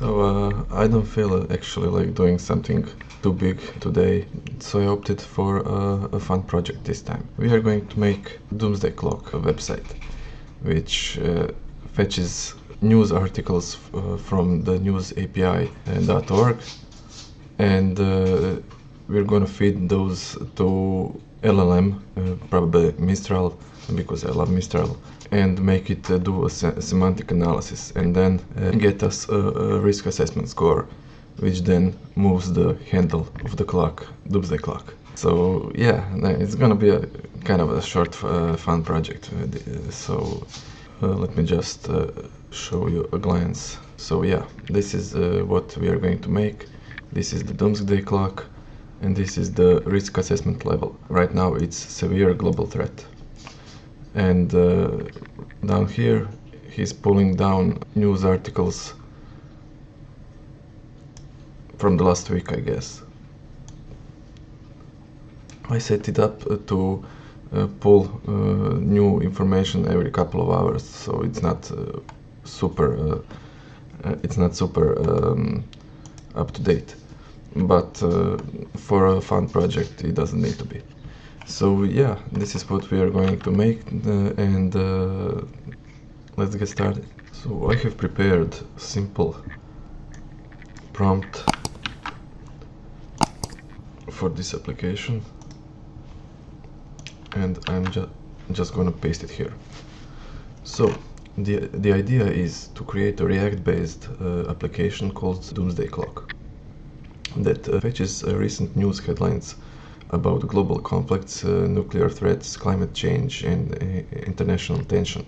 I don't feel actually like doing something too big today, so I opted for a fun project this time. We are going to make Doomsday Clock, a website, which fetches news articles from the news API.org, and we're gonna feed those to LLM, probably Mistral, because I love Mistral, and make it do a semantic analysis, and then get us a risk assessment score, which then moves the handle of the clock, Doomsday Clock. So yeah, it's gonna be a kind of a short, fun project. Let me just show you a glance. So yeah, this is what we are going to make. This is the Doomsday Clock, and this is the risk assessment level. Right now it's severe global threat. And down here he's pulling down news articles from the last week, I guess. I set it up to pull new information every couple of hours, so it's not super up to date. But for a fun project, it doesn't need to be. So yeah, this is what we are going to make, and let's get started. So I have prepared a simple prompt for this application, and I'm just gonna paste it here. So the idea is to create a React-based application called Doomsday Clock that fetches recent news headlines about global conflicts, nuclear threats, climate change, and international tension,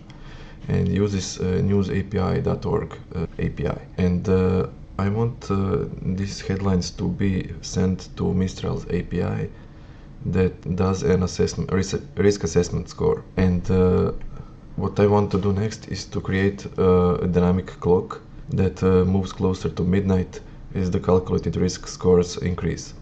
and uses news API.org API. And I want these headlines to be sent to Mistral's API that does an risk assessment score. And what I want to do next is to create a dynamic clock that moves closer to midnight as the calculated risk scores increase.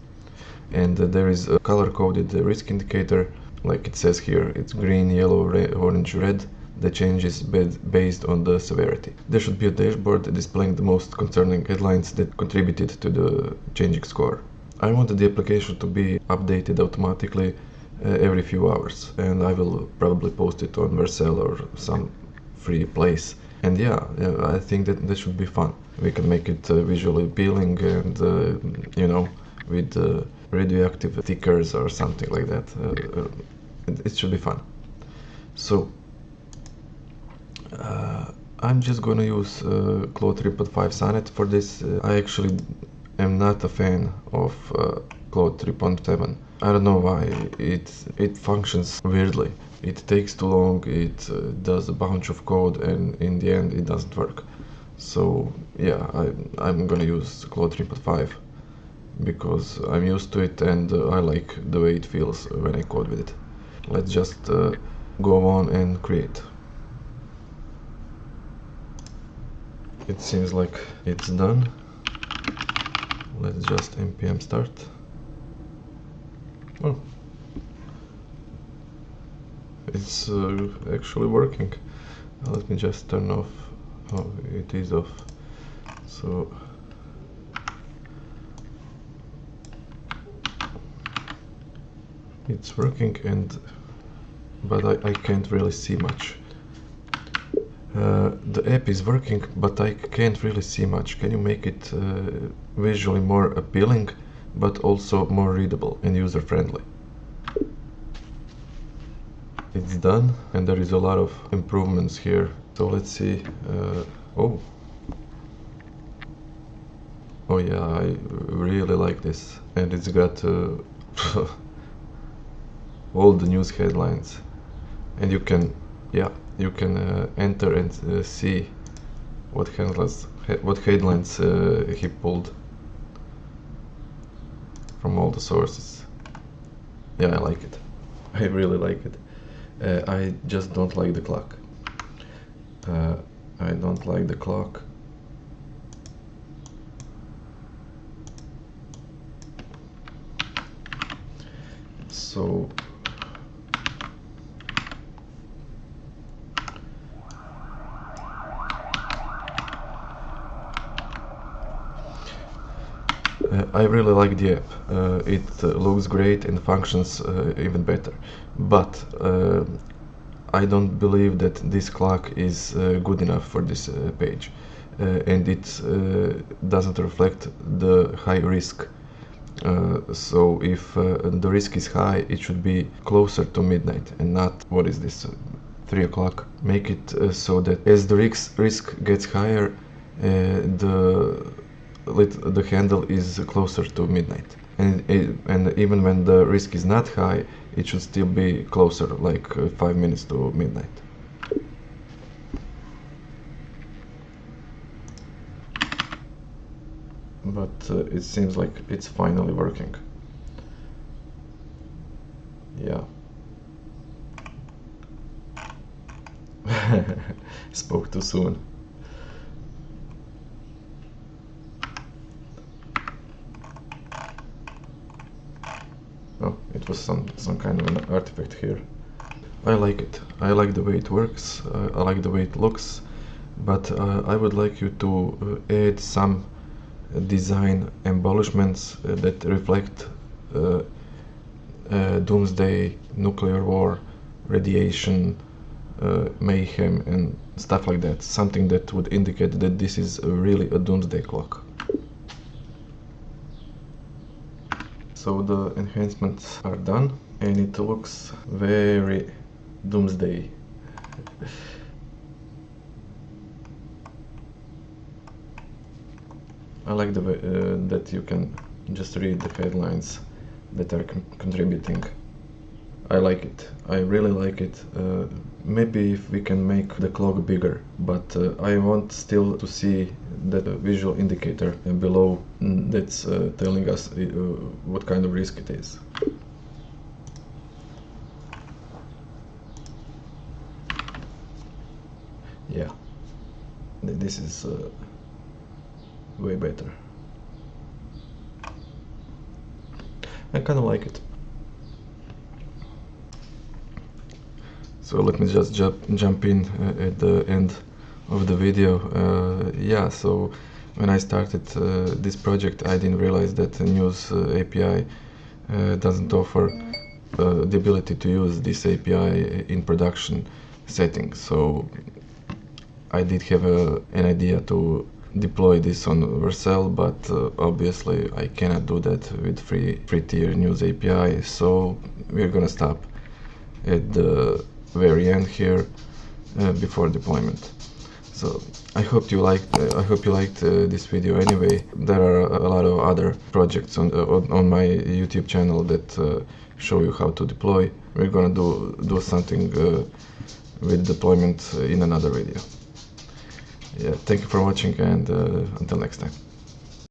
And there is a color-coded risk indicator, like it says here. It's green, yellow, orange, red, that changes based on the severity. There should be a dashboard displaying the most concerning headlines that contributed to the changing score. I wanted the application to be updated automatically every few hours, and I will probably post it on Vercel or some free place. And yeah, I think that should be fun. We can make it visually appealing and, with radioactive stickers or something like that. It should be fun. So I'm just gonna use Claude 3.5 Sonnet for this. I actually am not a fan of Claude 3.7. I don't know why. It functions weirdly. It takes too long, it does a bunch of code, and in the end it doesn't work. So yeah, I'm gonna use Claude 3.5 because I'm used to it, and I like the way it feels when I code with it. Let's just go on and create. It seems like it's done. Let's just npm start. Oh, it's actually working. Let me just turn off. Oh, it is off. So it's working, but I can't really see much. The app is working, but I can't really see much. Can you make it visually more appealing, but also more readable and user-friendly? It's done, and there is a lot of improvements here. So let's see. Oh yeah, I really like this, and it's got all the news headlines, and you can enter and see what headlines he pulled from all the sources. Yeah, I like it. I really like it. I just don't like the clock. I don't like the clock. So I really like the app. It looks great and functions even better. But I don't believe that this clock is good enough for this page. And it doesn't reflect the high risk. So if the risk is high, it should be closer to midnight and not, what is this, 3 o'clock. Make it so that as the risk gets higher, the handle is closer to midnight. And even when the risk is not high, it should still be closer, like 5 minutes to midnight. But it seems like it's finally working. Yeah. Spoke too soon. Oh, it was some kind of an artifact here. I like it. I like the way it works. I like the way it looks. But I would like you to add some design embellishments that reflect doomsday, nuclear war, radiation, mayhem, and stuff like that. Something that would indicate that this is really a doomsday clock. So the enhancements are done, and it looks very doomsday. I like the way that you can just read the headlines that are contributing. I like it. I really like it. Maybe if we can make the clock bigger, but I want still to see that visual indicator below that's telling us what kind of risk it is. Yeah, this is way better. I kind of like it. So let me just jump in at the end of the video. Yeah, so when I started this project, I didn't realize that the news API doesn't offer the ability to use this API in production settings. So I did have an idea to deploy this on Vercel, but obviously I cannot do that with free tier news API. So we're gonna stop at the very end here before deployment. So I hope you liked this video. Anyway, there are a lot of other projects on my YouTube channel that show you how to deploy. We're gonna do something with deployment in another video. Yeah, thank you for watching, and until next time.